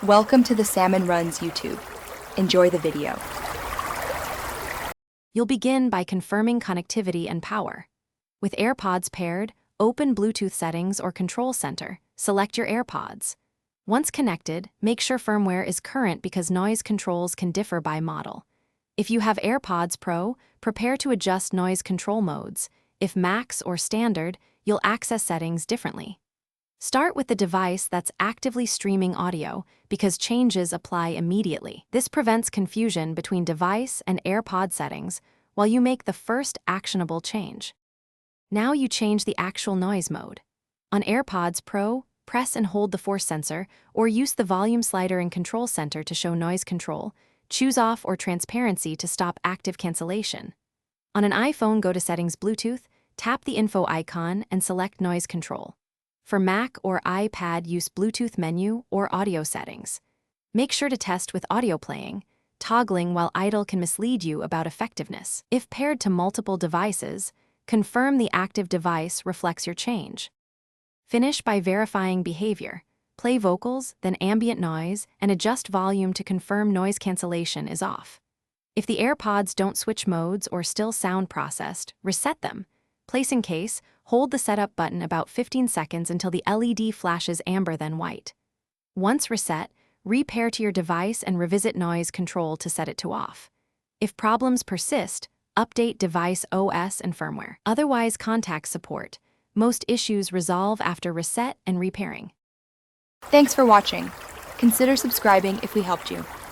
Welcome to the Salmon Runs YouTube. Enjoy the video. You'll begin by confirming connectivity and power. With AirPods paired, open Bluetooth settings or control center. Select your AirPods. Once connected, make sure firmware is current because noise controls can differ by model. If you have AirPods Pro, prepare to adjust noise control modes. If Max or Standard, you'll access settings differently. Start with the device that's actively streaming audio because changes apply immediately. This prevents confusion between device and AirPod settings while you make the first actionable change. Now you change the actual noise mode. On AirPods Pro, press and hold the force sensor or use the volume slider in Control Center to show noise control. Choose off or transparency to stop active cancellation. On an iPhone, go to Settings Bluetooth, tap the info icon and select Noise Control. For Mac or iPad, use Bluetooth menu or audio settings. Make sure to test with audio playing. Toggling while idle can mislead you about effectiveness. If paired to multiple devices, confirm the active device reflects your change. Finish by verifying behavior. Play vocals, then ambient noise, and adjust volume to confirm noise cancellation is off. If the AirPods don't switch modes or still sound processed, reset them. Place in case, hold the setup button about 15 seconds until the LED flashes amber then white. Once reset, repair to your device and revisit noise control to set it to off. If problems persist, update device OS and firmware. Otherwise, contact support. Most issues resolve after reset and repairing. Thanks for watching. Consider subscribing if we helped you.